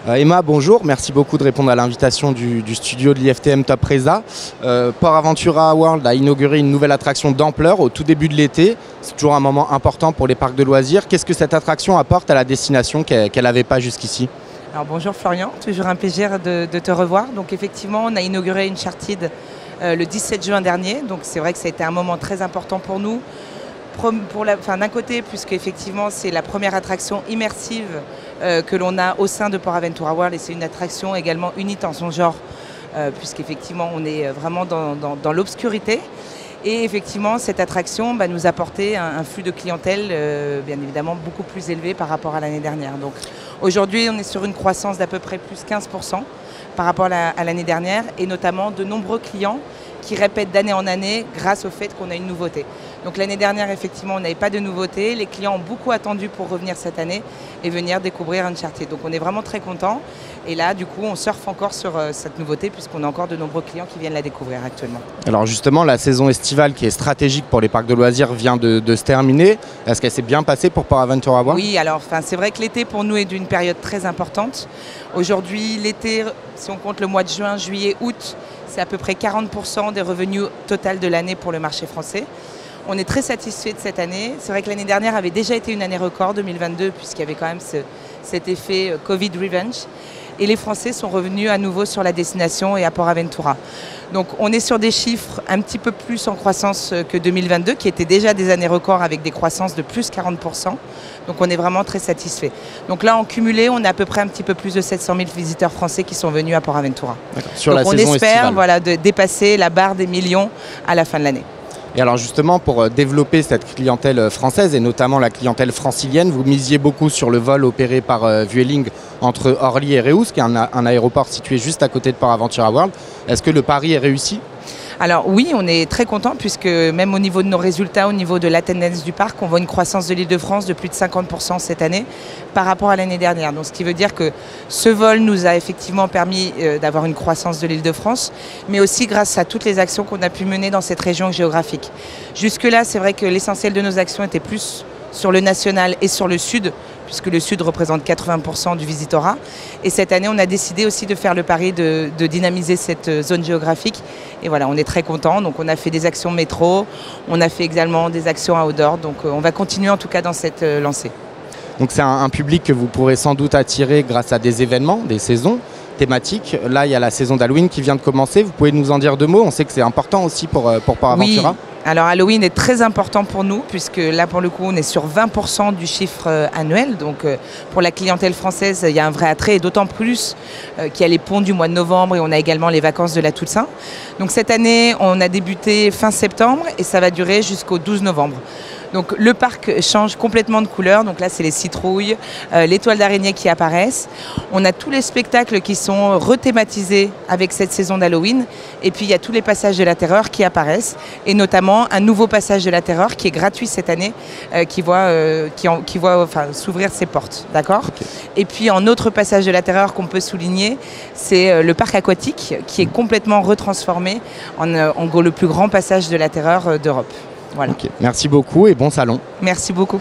Emma, bonjour. Merci beaucoup de répondre à l'invitation du studio de l'IFTM Top Resa. Port Aventura World a inauguré une nouvelle attraction d'ampleur au tout début de l'été. C'est toujours un moment important pour les parcs de loisirs. Qu'est-ce que cette attraction apporte à la destination qu'elle n'avait pas jusqu'ici? Alors bonjour Florian, toujours un plaisir de te revoir. Donc effectivement, on a inauguré Uncharted le 17 juin dernier. Donc c'est vrai que ça a été un moment très important pour nous. D'un côté, puisque effectivement c'est la première attraction immersive que l'on a au sein de Port Aventura World, et c'est une attraction également unique en son genre, puisqu'effectivement on est vraiment dans l'obscurité. Et effectivement, cette attraction nous apportait un flux de clientèle bien évidemment beaucoup plus élevé par rapport à l'année dernière. Donc aujourd'hui, on est sur une croissance d'à peu près plus 15% par rapport à l'année dernière, et notamment de nombreux clients qui répètent d'année en année grâce au fait qu'on a une nouveauté. Donc l'année dernière, effectivement, on n'avait pas de nouveauté. Les clients ont beaucoup attendu pour revenir cette année et venir découvrir Uncharted. Donc on est vraiment très contents. Et là, du coup, on surfe encore sur cette nouveauté puisqu'on a encore de nombreux clients qui viennent la découvrir actuellement. Alors justement, la saison estivale qui est stratégique pour les parcs de loisirs vient de se terminer. Est-ce qu'elle s'est bien passée pour Port Aventura World? Oui, alors c'est vrai que l'été pour nous est d'une période très importante. Aujourd'hui, l'été, si on compte le mois de juin, juillet, août, c'est à peu près 40% des revenus total de l'année pour le marché français. On est très satisfait de cette année. C'est vrai que l'année dernière avait déjà été une année record, 2022, puisqu'il y avait quand même cet effet Covid Revenge. Et les Français sont revenus à nouveau sur la destination et à Port Aventura. Donc on est sur des chiffres un petit peu plus en croissance que 2022, qui étaient déjà des années records avec des croissances de plus 40%. Donc on est vraiment très satisfait. Donc là, en cumulé, on a à peu près un petit peu plus de 700 000 visiteurs français qui sont venus à Port Aventura. Sur donc la on saison espère estivale. de dépasser la barre des millions à la fin de l'année. Et alors justement, pour développer cette clientèle française et notamment la clientèle francilienne, vous misiez beaucoup sur le vol opéré par Vueling entre Orly et Reus, qui est un aéroport situé juste à côté de Port Aventura World. Est-ce que le pari est réussi? Alors oui, on est très content puisque même au niveau de nos résultats, au niveau de l'attendance du parc, on voit une croissance de l'Île-de-France de plus de 50% cette année par rapport à l'année dernière. Donc ce qui veut dire que ce vol nous a effectivement permis d'avoir une croissance de l'Île-de-France, mais aussi grâce à toutes les actions qu'on a pu mener dans cette région géographique. Jusque-là, c'est vrai que l'essentiel de nos actions était plus sur le national et sur le sud, puisque le sud représente 80% du visitorat. Et cette année, on a décidé aussi de faire le pari de dynamiser cette zone géographique. Et voilà, on est très contents. Donc on a fait des actions métro, on a fait également des actions outdoor. Donc on va continuer en tout cas dans cette lancée. Donc c'est un public que vous pourrez sans doute attirer grâce à des événements, des saisons thématiques. Là, il y a la saison d'Halloween qui vient de commencer. Vous pouvez nous en dire deux mots? On sait que c'est important aussi pour Port Aventura. Oui. Alors Halloween est très important pour nous puisque là pour le coup on est sur 20% du chiffre annuel. Donc pour la clientèle française il y a un vrai attrait, et d'autant plus qu'il y a les ponts du mois de novembre et on a également les vacances de la Toussaint. Donc cette année on a débuté fin septembre et ça va durer jusqu'au 12 novembre. Donc le parc change complètement de couleur. Donc là c'est les citrouilles, les toiles d'araignée qui apparaissent. On a tous les spectacles qui sont rethématisés avec cette saison d'Halloween. Et puis il y a tous les passages de la terreur qui apparaissent, et notamment un nouveau passage de la terreur qui est gratuit cette année, qui voit s'ouvrir ses portes, d'accord. Okay. Et puis en autre passage de la terreur qu'on peut souligner, c'est le parc aquatique qui est complètement retransformé en gros le plus grand passage de la terreur d'Europe. Voilà. Okay. Merci beaucoup et bon salon. Merci beaucoup.